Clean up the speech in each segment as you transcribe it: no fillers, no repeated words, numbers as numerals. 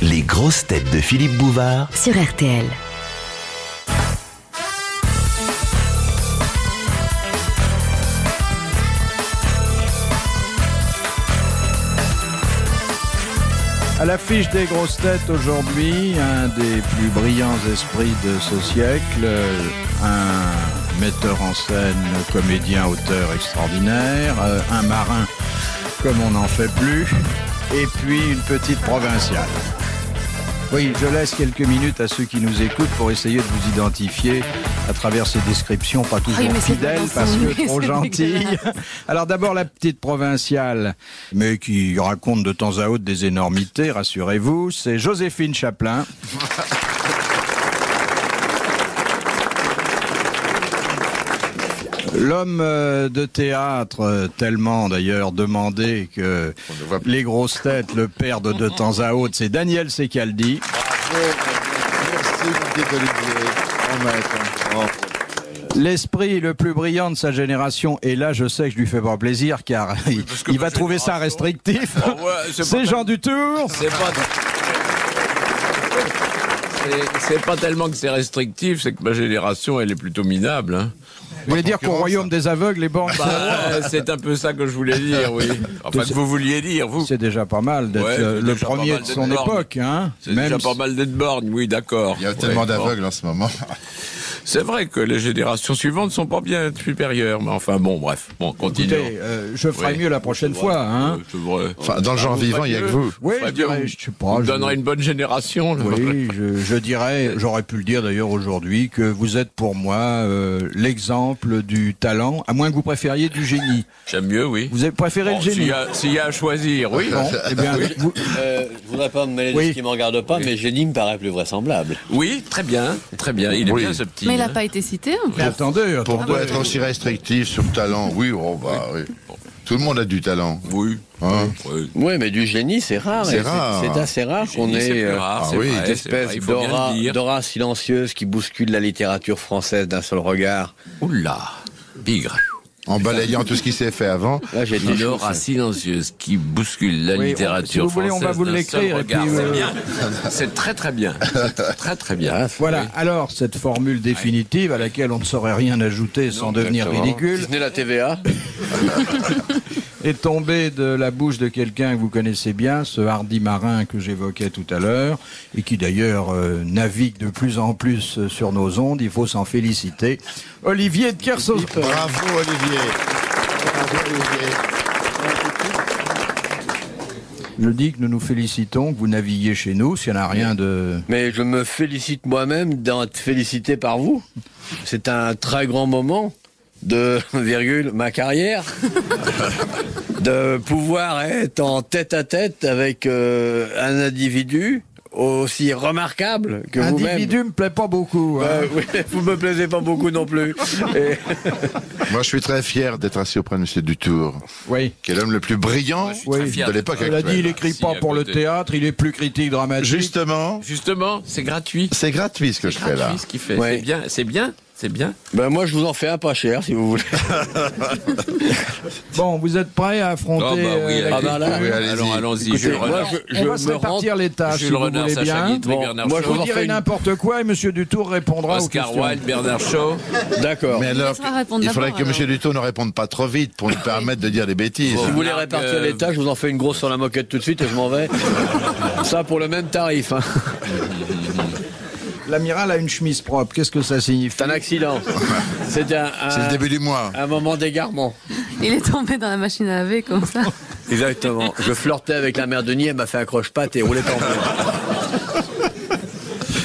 Les grosses têtes de Philippe Bouvard sur RTL. À l'affiche des grosses têtes aujourd'hui, un des plus brillants esprits de ce siècle, un metteur en scène, comédien, auteur extraordinaire, un marin comme on n'en fait plus, et puis une petite provinciale. Oui, je laisse quelques minutes à ceux qui nous écoutent pour essayer de vous identifier à travers ces descriptions pas toujours fidèles parce que trop gentilles. Alors d'abord la petite provinciale, mais qui raconte de temps à autre des énormités, rassurez-vous, c'est Joséphine Chaplin. L'homme de théâtre, tellement d'ailleurs demandé que les grosses têtes le perdent de temps à autre, c'est Daniel Secaldi. L'esprit le plus brillant de sa génération, et là je sais que je lui fais pas plaisir car il va trouver ça restrictif, c'est Jean Dutour. C'est pas tellement que c'est restrictif, c'est que ma génération elle est plutôt minable. Hein. Vous voulez dire qu'au royaume des aveugles, les banques... c'est un peu ça que je voulais dire, oui. Enfin, que vous vouliez dire, vous. C'est déjà pas mal d'être le premier de son époque. Hein. C'est déjà pas mal d'être borgne, oui, d'accord. Il y a tellement d'aveugles en ce moment. C'est vrai que les générations suivantes ne sont pas bien supérieures, mais enfin, bon, bref. Bon, continuons. Écoutez, je ferai mieux la prochaine fois. Hein. C'est vrai. Enfin, dans le genre vivant, il n'y a que vous. Oui, je sais pas. Vous donnerez une bonne génération. Oui, je dirais, j'aurais pu le dire d'ailleurs aujourd'hui, que vous êtes pour moi l'exemple du talent, à moins que vous préfériez du génie. J'aime mieux, oui. Vous avez préféré le génie. S'il y a à choisir, oui. Bon, eh bien, je voudrais pas me mêler de ce qui ne me regarde pas, mais génie me paraît plus vraisemblable. Oui, très bien, très bien. Il est bien ce petit. Mais il n'a pas été cité. Mais attendez. Pourquoi être aussi restrictif sur le talent? Oui, oui. Tout le monde a du talent. Oui. Hein? Oui, mais du génie, c'est rare. C'est rare. C'est assez rare qu'on ait cette espèce d'aura silencieuse qui bouscule la littérature française d'un seul regard. Oula, bigre. En balayant tout ce qui s'est fait avant. Là, j'ai une aura silencieuse qui bouscule la littérature si vous voulez, française. on va vous l'écrire. C'est bien. C'est très très bien. Très très bien. Voilà. Alors cette formule définitive à laquelle on ne saurait rien ajouter sans devenir ridicule. Si ce n'est la TVA. Est tombé de la bouche de quelqu'un que vous connaissez bien, ce hardi marin que j'évoquais tout à l'heure, et qui d'ailleurs navigue de plus en plus sur nos ondes, il faut s'en féliciter. Olivier de Kersauzon. Bravo Olivier. Je dis que nous nous félicitons que vous naviguiez chez nous, s'il n'y en a rien de... Mais je me félicite moi-même d'être félicité par vous. C'est un très grand moment de, ma carrière, de pouvoir être en tête-à-tête avec un individu aussi remarquable que vous-même. Individu me plaît pas beaucoup. Hein. Oui, vous me plaisez pas beaucoup non plus. Et... Moi, je suis très fier d'être assis auprès de M. Dutour. Oui. Qui est l'homme le plus brillant de l'époque actuelle. Il a dit, il écrit pas pour le théâtre, il est plus critique dramatique. Justement, c'est gratuit. C'est gratuit ce que je fais là. C'est ce qu'il fait. Ouais. C'est bien. C'est bien. Ben moi, je vous en fais un pas cher, si vous voulez. Bon, vous êtes prêts à affronter... oui, allez-y. allons-y. Écoutez, on va se répartir les tâches, si vous voulez bien. Moi, je vous dirai n'importe quoi et M. Dutour répondra aux questions. Oscar Wilde, Bernard Shaw. D'accord. Mais alors, il faudrait que M. Dutour ne réponde pas trop vite pour nous permettre de dire des bêtises. Si vous voulez répartir les tâches, je vous en fais une grosse sur la moquette tout de suite et je m'en vais. Ça pour le même tarif. Hein. L'amiral a une chemise propre, qu'est-ce que ça signifie? C'est un accident. C'est le début du mois. Un moment d'égarement. Il est tombé dans la machine à laver comme ça. Exactement. Je flirtais avec la mère Denis, elle m'a fait un croche-patte et roulait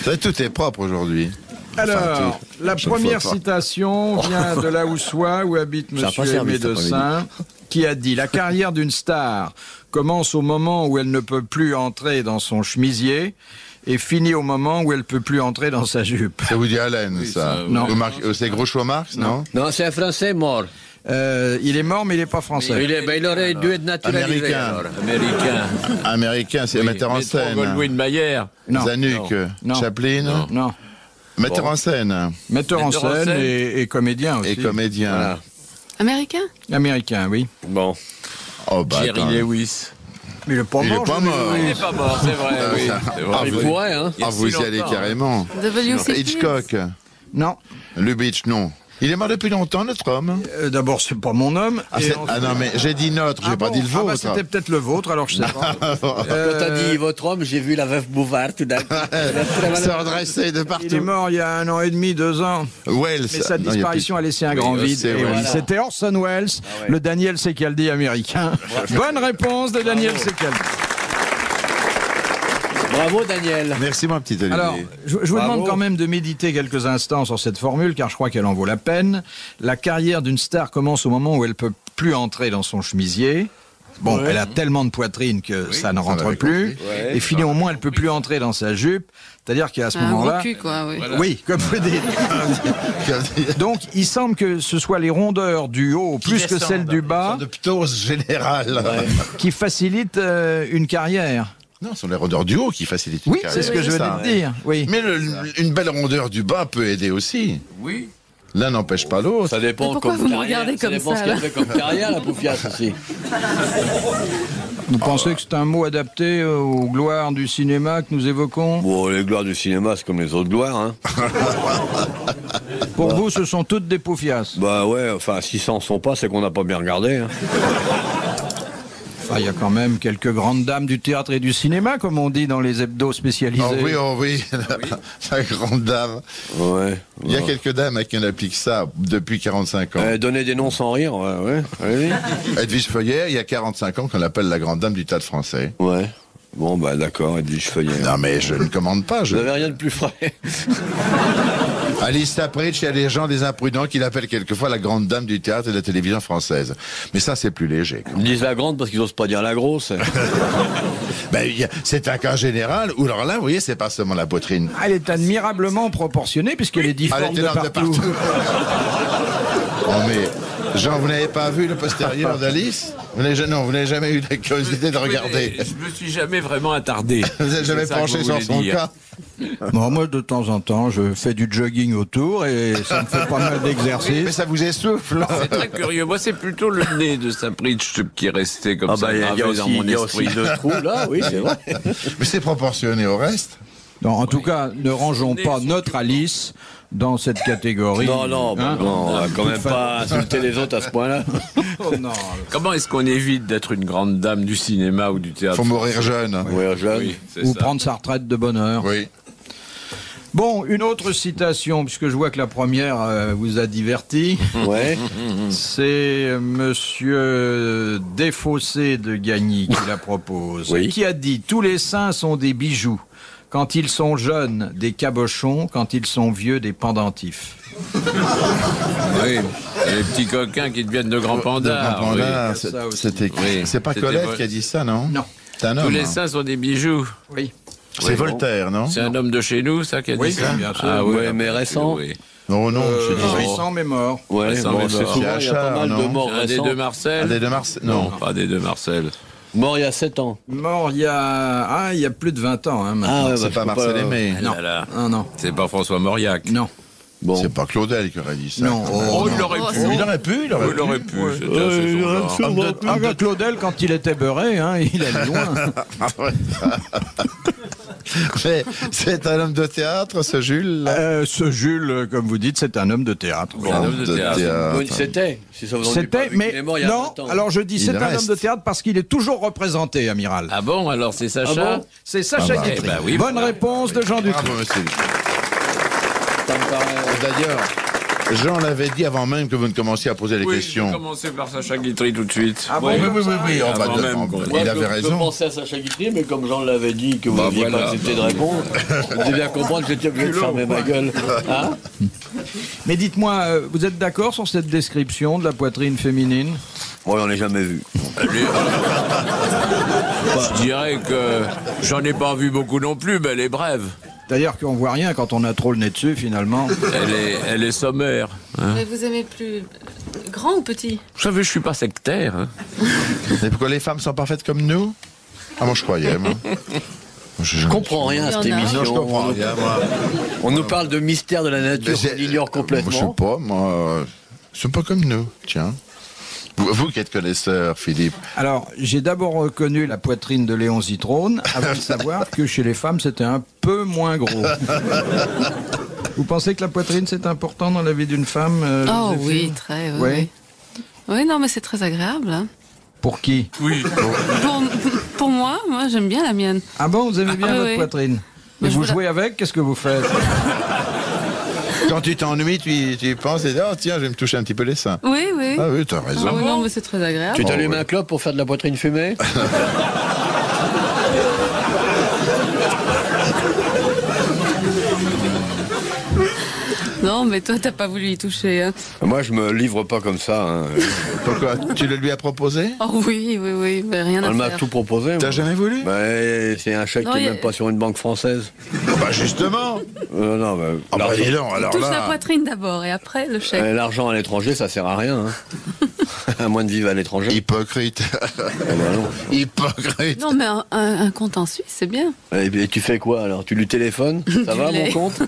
en Tout est propre aujourd'hui. Alors, la première citation vient de là où soit, où habite Monsieur Aimé de Saint, qui a dit « La carrière d'une star commence au moment où elle ne peut plus entrer dans son chemisier et finit au moment où elle peut plus entrer dans sa jupe. » C'est Woody Allen, ça. Non. C'est Groucho Marx, non? Non, c'est un Français mort. Il est mort, mais il n'est pas français. Il aurait dû être naturalisé. Américain, c'est metteur en scène. Goldwyn Mayer. Zanuck, Chaplin. Non. Metteur en scène. Metteur en scène et comédien aussi. Et comédien. Voilà. Américain ? Américain, oui. Bon. Oh, bah, Jerry Lewis. Mais il est pas Il est mort. pas je l'ai mort. vu. Il n'est pas mort, c'est vrai. Oui, c'est vrai. Il pourrait, hein. Il y a Ah, vous si y allez longtemps. carrément. W.C. Hitchcock. Non. Lubitsch, non. Il est mort depuis longtemps, notre homme. D'abord, c'est pas mon homme. Ah, et ah non, mais j'ai dit notre, j'ai pas dit le Ah bah, vôtre. c'était peut-être le vôtre, alors je sais pas. Quand t'as dit votre homme, j'ai vu la veuve Bouvard tout d'un coup. Se redresser de Il est partout. mort il y a 1 an et demi, 2 ans. Wells. Mais sa Non, il y a disparition a laissé un grand Oui, vide. c'est Et vrai. oui, Voilà. c'était Orson Welles, le Daniel Secaldi américain. Bonne réponse de Daniel Secaldi. Bravo, Daniel. Merci, mon petit Olivier. Alors, je vous Bravo. demande quand même de méditer quelques instants sur cette formule, car je crois qu'elle en vaut la peine. La carrière d'une star commence au moment où elle peut plus entrer dans son chemisier. Bon, elle a tellement de poitrine que ça ne rentre l'avait plus. compris. Ouais. Et finalement, au moins, elle peut plus entrer dans sa jupe. C'est-à-dire qu'à ce Un gros moment-là... cul, quoi, oui. Oui, comme vous dites. Donc, il semble que ce soit les rondeurs du haut, plus que celles du bas, de ptose générale. qui facilitent une carrière. Non, ce sont les rondeurs du haut qui facilitent une Oui, carrière. c'est ce que je venais ça. de dire. Oui. Mais une belle rondeur du bas peut aider aussi. Oui. L'un n'empêche pas l'autre. Ça dépend Mais pourquoi comme vous me carrière, regardez comme dépend ça, ce qu'elle là fait comme carrière, la poufiasse aussi. Vous pensez que c'est un mot adapté aux gloires du cinéma que nous évoquons? Bon, les gloires du cinéma, c'est comme les autres gloires, hein. Pour vous, ce sont toutes des poufiasses. Bah ouais, enfin, si ça en sont pas, c'est qu'on n'a pas bien regardé, hein. Enfin, il y a quand même quelques grandes dames du théâtre et du cinéma, comme on dit dans les hebdos spécialisés. Oh oui, la grande dame. Ouais. Il y a quelques dames à qui on applique ça depuis 45 ans. Donner des noms sans rire, ouais. Ouais. Edwige Feuillère, il y a 45 ans qu'on l'appelle la grande dame du théâtre français. Ouais. Bon, bah d'accord, Edwige Feuillère. Non mais je ne commande pas. Vous n'avez rien de plus frais. Alice Tapritch, il y a des gens, des imprudents qui l'appellent quelquefois la grande dame du théâtre et de la télévision française. Mais ça, c'est plus léger. Ils disent la grande parce qu'ils n'osent pas dire la grosse. Ben, c'est un cas général où, alors là, vous voyez, c'est pas seulement la poitrine. Elle est admirablement proportionnée, puisqu'elle est Elle difforme est de énorme partout. Oh, mais, Jean, vous n'avez pas vu le postérieur d'Alice? Non, vous n'avez jamais eu la curiosité de regarder. Je me suis jamais vraiment attardé. Vous n'avez jamais C'est ça que penché vous sur voulez son dire. cas? Bon, moi, de temps en temps, je fais du jogging autour et ça me fait pas mal Mais d'exercices. ça vous essouffle. C'est très curieux. Moi, c'est plutôt le nez de Sapritch qui est resté comme Ah ça bah il y gravé a dans mon aussi esprit. deux trous là, oui, c'est vrai. Mais c'est proportionné au reste. Non, en tout cas, ne rangeons pas notre Alice dans cette catégorie. Non, bah Hein non, on va quand même pas insulter les autres à ce point-là. Oh, non. Comment est-ce qu'on évite d'être une grande dame du cinéma ou du théâtre? Faut mourir jeune. Ouais, jeune. Oui, c'est Ou ça. prendre sa retraite de bonne heure. Oui. Bon, une autre citation, puisque je vois que la première vous a diverti. Ouais. C'est Monsieur Desfossés de Gagny qui la propose. Oui. Qui a dit « Tous les seins sont des bijoux. Quand ils sont jeunes, des cabochons. Quand ils sont vieux, des pendentifs. Oui, les petits coquins qui deviennent de grands pandards. oui. Là, il y a ça aussi. c'était Oui. c'est pas C'était Colette Vol- qui a dit ça, non? Non. C'est un Tous homme. les hein. seins sont des bijoux. Oui. C'est Oui, Voltaire, non? C'est un homme de chez nous, ça, qui a Oui, dit ça? bien sûr. Ah, Ouais, ah, mais bah, récent. oui. Non, non, je dis Récent mais mort. Ouais, Récent, bon, mais c'est mort. souvent, il y a pas mal de non. morts Un des récents. deux Marcel? des deux Mars. Non, Non. pas des deux Marcel. Mort il y a 7 ans. Mort il y a plus de 20 ans. Hein, maintenant. Ah ouais, C'est pas Marcel Aimé. Non. Là, là. Ah, non. C'est pas François Mauriac. Non. Bon. C'est pas Claudel qui aurait dit ça. Non. Oh, il non. aurait pu. Il aurait pu, il aurait Il pu. aurait pu. C'était assez son genre. Ah, Claudel, quand il était beurré, hein, il allait loin. Mais c'est un homme de théâtre, ce Jules. Là. Ce Jules, comme vous dites, c'est un homme de théâtre. Un homme de théâtre. Oui, c'était. Si ça vous en dit pas, C'était, vu qu'il mais est mort il y a non. 20 ans. Alors je dis, Il c'est un reste. homme de théâtre parce qu'il est toujours représenté, amiral. Ah bon, alors c'est Sacha? Ah bon C'est Sacha bah. Guitry. Eh ben oui, Bonne voilà. réponse de Jean Ducreux. Bravo, monsieur. Ça me paraît- D'ailleurs, Jean l'avait dit avant même que vous ne commenciez à poser les Oui, questions. j'ai commencé par Sacha Guitry tout de suite. Ah bon, Oui, oui, oui, oui. on va Avant de- même on- qu'on- Moi, il avait je raison. pensais à Sacha Guitry, mais comme Jean l'avait dit que vous Bah, n'aviez voilà. pas accepté de répondre, vous devez bien comprendre que j'étais obligé de fermer ma gueule. Hein? Mais dites-moi, vous êtes d'accord sur cette description de la poitrine féminine? Ouais, on l'a jamais vu. Je dirais que j'en ai pas vu beaucoup non plus, mais elle est brève. C'est-à-dire qu'on voit rien quand on a trop le nez dessus, finalement. Elle est sommaire. hein. Mais vous aimez plus grand ou petit? Vous savez, je suis pas sectaire. hein. Et pourquoi les femmes sont parfaites comme nous? Ah, moi je croyais, moi. Je comprends rien à cette Il y en a. émission. Non, je comprends rien, moi. On nous parle de mystère de la nature, on l'ignore Moi, je sais complètement. pas, moi. Ils sont pas comme nous, tiens. Vous qui êtes connaisseur, Philippe. Alors, j'ai d'abord reconnu la poitrine de Léon Zitrone avant de savoir que chez les femmes, c'était un peu moins gros. Vous pensez que la poitrine, c'est important dans la vie d'une femme Oh Joséphine? oui, très. Oui, Oui. oui. Oui, non, mais c'est très agréable. Hein. Pour qui? Oui. Pour moi j'aime bien la mienne. Ah bon, vous aimez bien Ah, votre oui. poitrine? Mais Je vous vous la- jouez avec, qu'est-ce que vous faites? Quand tu t'ennuies, tu y penses et dis, oh tiens, je vais me toucher un petit peu les seins. Oui, oui. Ah oui, t'as raison. Ah oui, non, mais c'est très agréable. Tu t'allumes ouais. un clope pour faire de la poitrine fumée? Non, mais toi, t'as pas voulu y toucher. Hein. Moi, je me livre pas comme ça. Hein. Pourquoi? Tu le lui as proposé? Oh oui, mais rien à On m'a faire. tout proposé. T'as moi. jamais voulu? Bah, c'est un chèque Non, qui il est y a- même pas sur une banque française. Bah justement. Non, bah, Ah bah l'argent- dis donc, alors Touche la là. poitrine d'abord et après le chèque. l'argent à l'étranger, ça sert à rien. Hein. À moins de vivre à l'étranger. Hypocrite. Ah bah non. Hypocrite. Non, mais un compte en Suisse, c'est bien. Et tu fais quoi alors? Tu lui téléphones? Ça va l'ai. mon compte?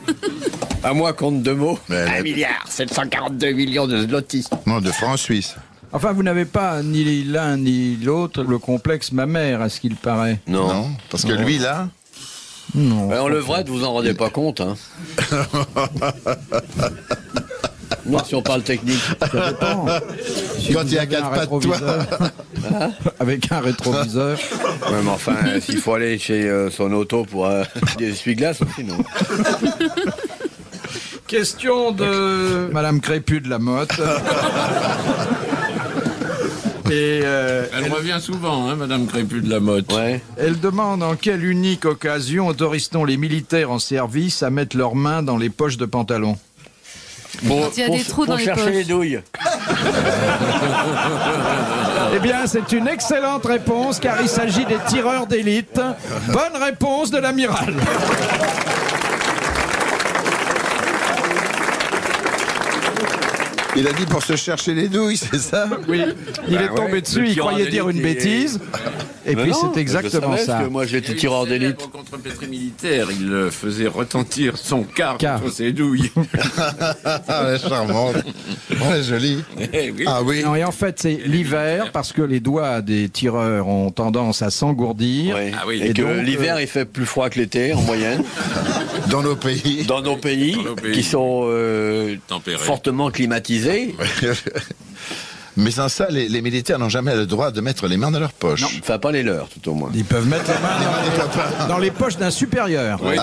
À moi, compte deux mots. Mais 1 milliard 742 millions de zlotys. Non, de francs suisses. Enfin, vous n'avez pas, ni l'un ni l'autre, le complexe mammaire, à ce qu'il paraît. Non. Parce que lui, là. Non. Ouais, en levrette, vous en rendez pas compte. Hein. Non, si on parle technique. Ça dépend. Si Quand vous il y a avez quatre un pattes, toi. rétroviseur, avec un rétroviseur. Ouais, mais enfin, s'il faut aller chez son auto pour des essuie-glaces aussi, non. Question de Madame Crépus de la Motte. Et Elle revient souvent, hein, Madame Crépus de la Motte. Ouais. elle demande en quelle unique occasion autorise-t-on les militaires en service à mettre leurs mains dans les poches de pantalon? Pour, Quand il y a des trous dans les chercher poches. les douilles. Eh bien, c'est une excellente réponse car il s'agit des tireurs d'élite. Bonne réponse de l'amiral. Il a dit pour se chercher les douilles, c'est ça? Oui, il est ouais, tombé dessus, le il tireur croyait dire une d'élite, bêtise. Et Mais puis non, c'est exactement je savais, ça. parce que moi, j'étais tireur d'élite. Pour contrepétrer militaire, il faisait retentir son quart Quart. contre ses douilles. Ah, elle est charmante. Ouais, jolie. Eh oui. Ah oui. Non, et en fait, c'est l'hiver parce que les doigts des tireurs ont tendance à s'engourdir. Ouais. Ah oui. Et, Et que donc, l'hiver, il fait plus froid que l'été, en moyenne. Dans nos pays. Dans nos pays, Dans nos pays. qui sont Tempérés. fortement climatisés. Mais sans ça, les militaires n'ont jamais le droit de mettre les mains dans leur poche. Enfin, pas les leurs, tout au moins. Ils peuvent mettre les mains dans les poches d'un supérieur. Oui.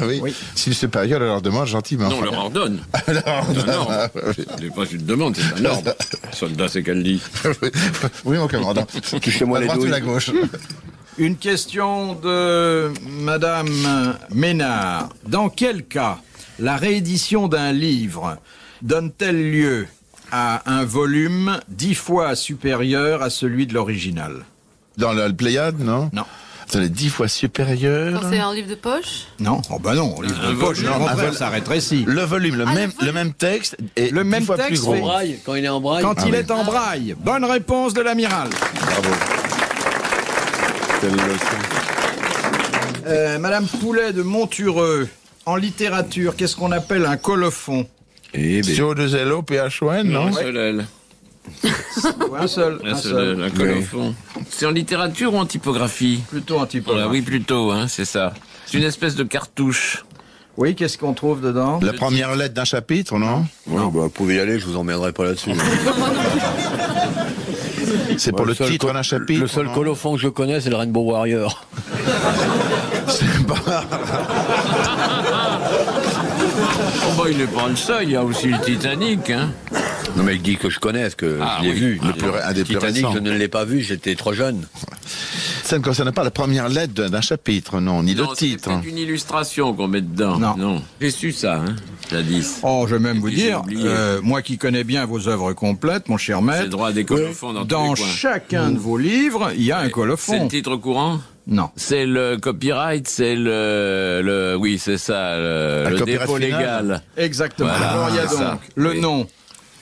Oui. Oui. Si le supérieur leur demande gentiment. Non, on leur ordonne. Alors, Non, c'est pas une demande, c'est un ordre. Soldat, c'est qu'elle dit. oui, mon commandant. Touchez-moi La les droite ou douilles. la gauche? Une question de Madame Ménard. Dans quel cas la réédition d'un livre donne-t-elle lieu à un volume 10 fois supérieur à celui de l'original? Dans le Pléiade, non? Non. C'est 10 fois supérieur. Quand c'est un livre de poche. Non, oh ben non, livre de Un poche, volume, au contraire, un vol- ça rétrécit. Le volume, Ah, le même texte et Le 10 même fois texte, plus gros. oui. En braille, quand il est en braille. Quand Ah il oui. est en braille. Bonne réponse de l'amiral. Bravo. Quelle leçon. Madame Poulet de Montureux, en littérature, qu'est-ce qu'on appelle un colophon? Eh ben, CO2LO, PHON, non? Un seul L. Ou un seul, Un un seul seul. L, un colophon. C'est en littérature ou en typographie? Plutôt un type. Oui, plutôt, hein, c'est ça. C'est une espèce de cartouche. Oui, qu'est-ce qu'on trouve dedans? La première lettre d'un chapitre, non? ouais, bah, vous pouvez y aller, je vous emmènerai pas là-dessus. C'est pour le seul titre d'un chapitre. Le seul non? colophon que je connais, c'est le Rainbow Warrior. C'est pas... Oh bah, il n'est pas le seul, il y a aussi le Titanic, hein. Non, mais je dis que je connais, parce que Ah je l'ai oui. vu. Un des plus Titanic, récents. je ne l'ai pas vu, j'étais trop jeune. Ça ne concerne pas la première lettre d'un chapitre, non, ni Non, le c'est titre. peut-être une illustration qu'on met dedans. Non. J'ai su ça, hein, jadis. Oh, je vais même vous J'ai dire, oublié. moi qui connais bien vos œuvres complètes, mon cher J'ai le maître, droit à des colophons dans, dans tous les coins. chacun de vos livres, il y a un C'est colophon. le titre courant? Non. C'est le copyright, c'est oui, c'est ça, le copyright dépôt final. légal. Exactement. Voilà, Alors il y a c'est donc ça. le Oui. nom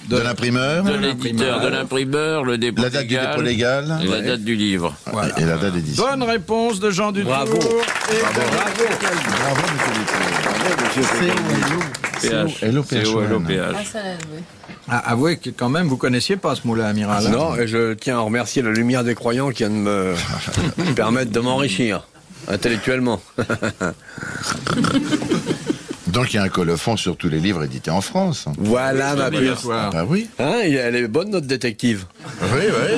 De l'imprimeur, De l'éditeur, de l'imprimeur, le dépôt la date du dépôt légal et la date du livre. Voilà. et la date d'édition. Bonne réponse de Jean Dutour. Bravo. Et Bravo, monsieur Dutour. PH. C-O-L-O-P-H-O-N. C-O-L-O-P-H. Ah, ça, oui. Avouez que quand même, vous connaissiez pas ce mot-là, amiral. hein. Non, et je tiens à remercier la lumière des croyants qui vient de me permettre de m'enrichir intellectuellement. Donc il y a un colophon sur tous les livres édités en France. Voilà ma puce. Obligatoire. Ah oui. Hein, elle est bonne notre détective. Oui, oui.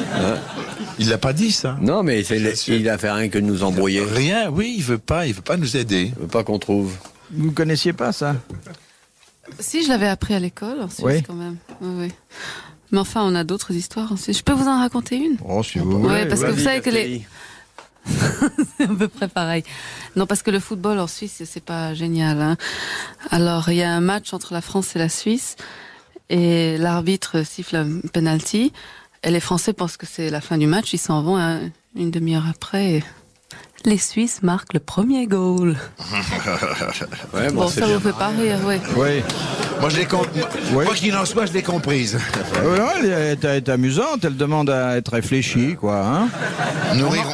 Il l'a pas dit ça. Non, mais il a fait rien que de nous embrouiller. Rien, oui, il veut pas nous aider. Il veut pas qu'on trouve. Vous connaissiez pas ça? Si, je l'avais appris à l'école en Suisse Oui. quand même. Oui, oui. Mais enfin, on a d'autres histoires en Suisse. Je peux vous en raconter une? Oh, si vous voulez. Ouais, parce que ouais. vous savez que les... C'est à peu près pareil. Non, parce que le football en Suisse, c'est pas génial. Hein. Alors, il y a un match entre la France et la Suisse, et l'arbitre siffle un penalty, et les Français pensent que c'est la fin du match, ils s'en vont une demi-heure après, et les Suisses marquent le premier goal. Ouais, Bon, c'est ça bien. vous fait pas rire, oui. Oui. Moi, je l'ai Oui. Quoi qu'il en soit, je l'ai comprise. Elle est amusante, elle demande à être réfléchie, quoi. Hein.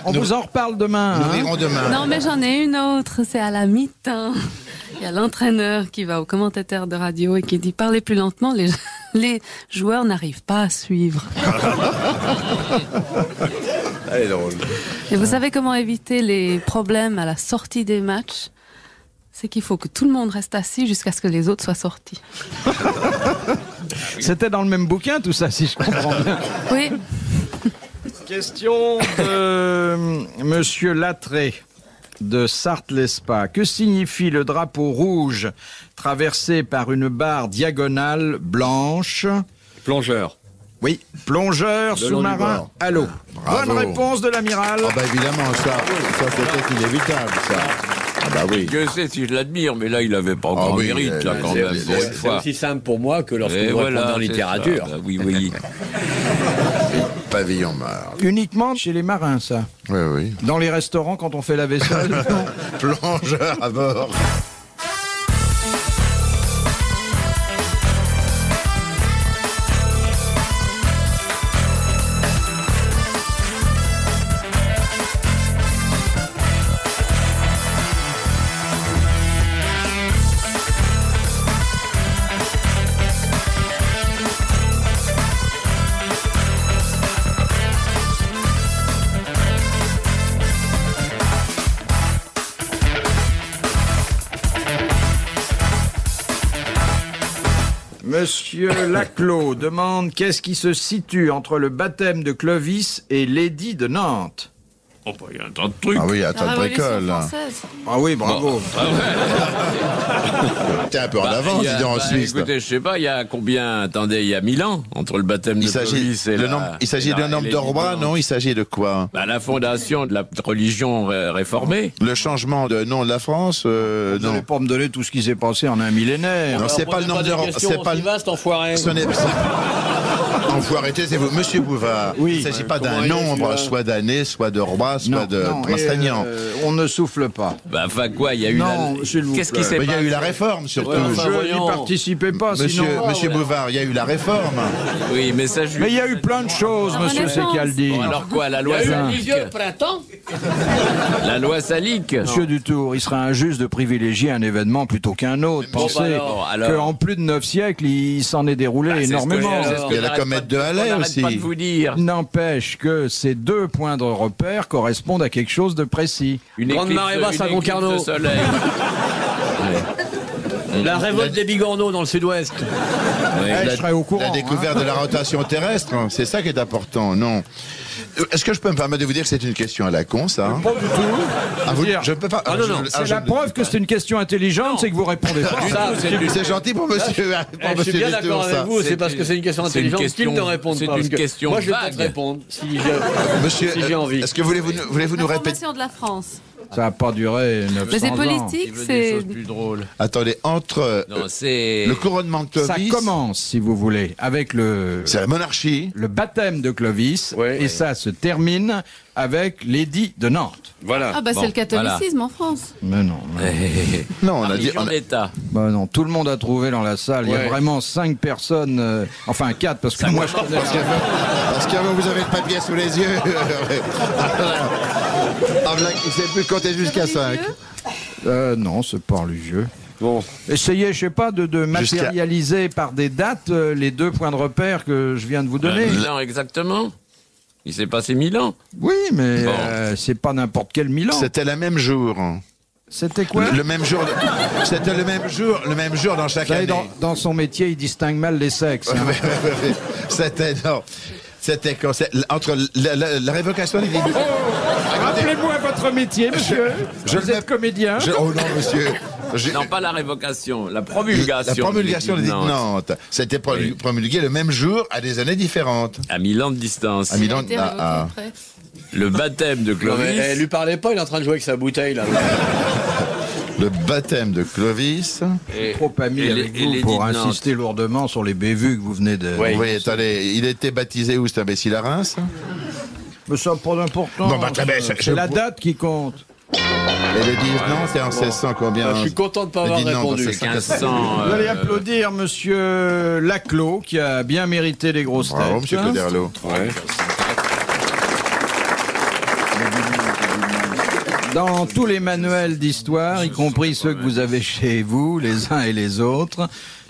On vous en reparle demain. Nous hein. rirons demain. Non, mais j'en ai une autre, c'est à la mi-temps. Il y a l'entraîneur qui va au commentateur de radio et qui dit « Parlez plus lentement, les joueurs n'arrivent pas à suivre. Elle est drôle. » Et vous savez comment éviter les problèmes à la sortie des matchs? C'est qu'il faut que tout le monde reste assis jusqu'à ce que les autres soient sortis. C'était dans le même bouquin, tout ça, si je comprends bien. Oui, Question de Monsieur Latré de Sarthe-l'Espa. Que signifie le drapeau rouge traversé par une barre diagonale blanche? Plongeur. Oui, plongeur De long du sous-marin bord. à l'eau. Bravo. Bonne réponse de l'amiral. Ah bah évidemment, ça c'était inévitable, ça. Ah bah oui. Je sais si je l'admire, mais là, il avait pas grand oui, mérite, là, quand C'est même, pour une c'est fois. aussi simple pour moi que lorsque Et vous répondez en c'est littérature. ça. Bah oui, oui. Pavillon Marle. Uniquement chez les marins, ça. Oui, oui. Dans les restaurants, quand on fait la vaisselle. non. Plongeur à bord. Monsieur Laclos demande qu'est-ce qui se situe entre le baptême de Clovis et l'édit de Nantes. Oh, bah, il y a un tas de trucs. Ah oui, la attends, Révolution bricole. française. Ah oui, bravo. T'es un peu en avance, Il y a- dis donc, en bah, Suisse. écoutez, je sais pas, il y a combien? Attendez, il y a 1000 ans entre le baptême de Il s'agit Clovis et de la- nombre, il s'agit et la- d'un nombre et de l'édit rois, Nantes. non? Il s'agit de quoi? Bah, la fondation de la religion réformée. Le changement de nom de la France? Vous n'allez Non. pas me donner tout ce qui s'est passé en un millénaire. Non, c'est pas le nombre de rois. C'est pas le. vaste, enfoiré. Ce n'est enfoiré, taisez-vous. Monsieur Bouvard, Oui. il ne s'agit pas Comment d'un il est, nombre, celui-là soit d'années, soit de rois, soit de non, prince et, régnant. on ne souffle pas. Bah, enfin quoi, il y a eu Non, la... s'il vous Qu'est-ce qui plaît. s'est Mais il y a passé? eu la réforme, surtout. Ouais, enfin, Je n'y voyons. participais pas, sinon... Monsieur Bouvard, il y a eu la réforme. Oui, mais ça... Mais il y a eu plein de choses, La monsieur Renaissance. Secaldi. Bon, alors quoi, la loi salique? printemps. La loi salique? Monsieur Dutour, il serait injuste de privilégier un événement plutôt qu'un autre. Bon, Pensez alors. qu'en plus de 9 siècles, il s'en est déroulé Bah, c'est ce que énormément. j'ai- c'est ce que Il y a la j'arrête comète pas de Halley on aussi. n'arrête pas de vous dire. N'empêche que ces deux points de repère correspondent à quelque chose de précis. Une Grande éclipse- marée basse une à éclipse Concarneau. de soleil. La révolte des Bigorneaux dans le sud-ouest. Je serais au courant. La découverte de la rotation terrestre, hein, c'est ça qui est important, non? Est-ce que je peux me permettre de vous dire que c'est une question à la con, ça? Hein? Pas du tout. Ah, vous- Dire- je peux pas. Ah, non, non, C'est la preuve que c'est une question intelligente, c'est que vous répondez pas. C'est gentil pour monsieur. pour Je suis bien monsieur d'accord Dutour, ça. avec vous, c'est parce que c'est une question c'est une intelligente qu'ils question- ne répondent c'est pas. une parce que question moi, je vais vague. peut-être répondre si j'ai Monsieur, si j'ai envie. est-ce que voulez-vous nous répéter? L'information de la France. Ça n'a pas duré 900 Mais c'est ans. politique, Il veut des c'est... choses plus drôles. Attendez, entre Non, c'est... le couronnement de Ça Clovis, commence, si vous voulez, avec le c'est la monarchie. baptême de Clovis, Ouais. et ça se termine avec l'édit de Nantes. Voilà. Ah bah Bon, c'est le catholicisme en France. Mais non, Non, on La a dit. religion d'État. bah non, tout le monde a trouvé dans la salle. Il y Ouais. a vraiment 5 personnes, enfin 4, parce que moi je connais la- Parce qu'avant vous avez le papier sous les yeux. Ah, voilà, il ne sait plus compter jusqu'à 5. Non, c'est pas religieux. Bon. Essayez, je sais pas, de matérialiser par des dates les 2 points de repère que je viens de vous donner. Milan, exactement. Il s'est passé Milan. Oui, mais Bon. c'est pas n'importe quel Milan. C'était le même jour. C'était quoi? Le même jour. C'était le même jour dans chaque Vous savez, année. dans son métier, il distingue mal les sexes. hein. C'était non. C'était quand entre la révocation des débuts. Rappelez-moi votre métier, monsieur. Vous êtes comédien. Oh non, monsieur. Non, pas la révocation, la promulgation. La promulgation des Nantes. Nantes. C'était promulgué le même jour à des années différentes. À Milan de distance. À Milan. Il a été révoqué après. Le baptême de Non, Clovis. mais, lui parlez pas, il est en train de jouer avec sa bouteille là. Le baptême de Clovis. Trop ami et avec les- et vous les pour dits de Nantes. insister lourdement sur les bévues que vous venez de... Oui. Oui, attendez, il a été baptisé où cet imbécile à Reims? Mais ça n'a pas d'importance. Non, bah, attendez, C'est la date qui compte. Et le 10 Nantes, c'est en 1600 combien? Je suis content de pas avoir Le 10 Nantes, répondu. 1500. Vous allez applaudir monsieur Laclos, qui a bien mérité les grosses têtes. Bravo, monsieur Coderlo. Ouais. Dans tous les manuels d'histoire, y compris ceux que vous avez chez vous, les uns et les autres,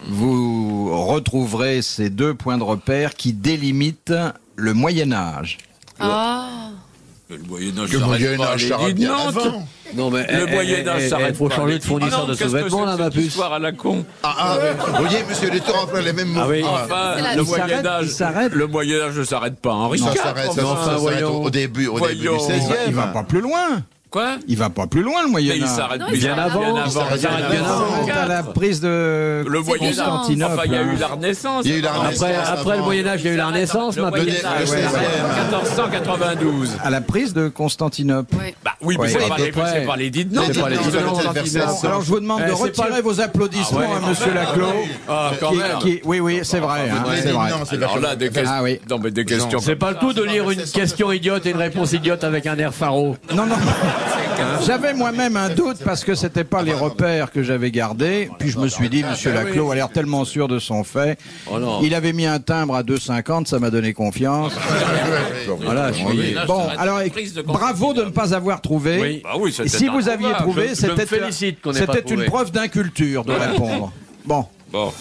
vous retrouverez ces 2 points de repère qui délimitent le Moyen-Âge. Ah, Le Moyen-Âge Le s'arrête Moyen pas, Âge les s'arrête dits de bien Nantes. avant. Non mais Le Moyen-Âge s'arrête faut pas. changer Les de fournisseur dits de Nantes, qu'est-ce que sous-vêtements là, c'est ma que cette puce. histoire à la con. Vous voyez, monsieur, les tours emploient les mêmes mots. Ah oui. Enfin, C'est la- le Il s'arrête, Moyen-Âge. il s'arrête. Le Moyen-Âge ne s'arrête pas. Henri Ça IV. s'arrête, ça enfin, s'arrête voyons. au début du Voyons. 16e. Il va pas plus loin. Quoi? Il va pas plus loin, le Mais il Moyen-Âge. s'arrête Non, il bien s'arrête avant. avant. Il s'arrête bien Il s'arrête à la prise de Le Moyen-Âge. Constantinople. Enfin, il y a eu hein. la Renaissance. Il y a eu la Renaissance. Après le avant. Moyen-Âge, il y a eu la Renaissance, Le ma puce. Moyen-Âge, Le 16e. 1492. À la prise de Constantinople. oui. Bah oui, mais Ouais. c'est Oui, pas à peu les- près. c'est pas les dits de Nantes. C'est pas les dits de Nantes. Nantes. Alors je vous demande de c'est retirer pas- vos applaudissements Ah ouais. à monsieur Laclos. Ah, quand même. Oui, oui, c'est vrai. hein, Les c'est vrai. Nantes, c'est Alors là, des questions. Ah oui. Non, mais des questions. C'est pas le tout de lire une question idiote et une réponse idiote avec un air faro. Non, non. J'avais moi-même un doute parce que c'était pas les repères que j'avais gardés. Puis je me suis dit, monsieur Laclos a l'air tellement sûr de son fait. Oh non. Il avait mis un timbre à 2,50, ça m'a donné confiance. Voilà, je suis... Bon, alors Prise de bravo de ne pas avoir trouvé. Oui. Bah oui, Et c'était si vous aviez introuvable. trouvé, Je me c'était félicite qu'on n'ait pas c'était une trouvé. preuve d'inculture de répondre. Bon. Bon.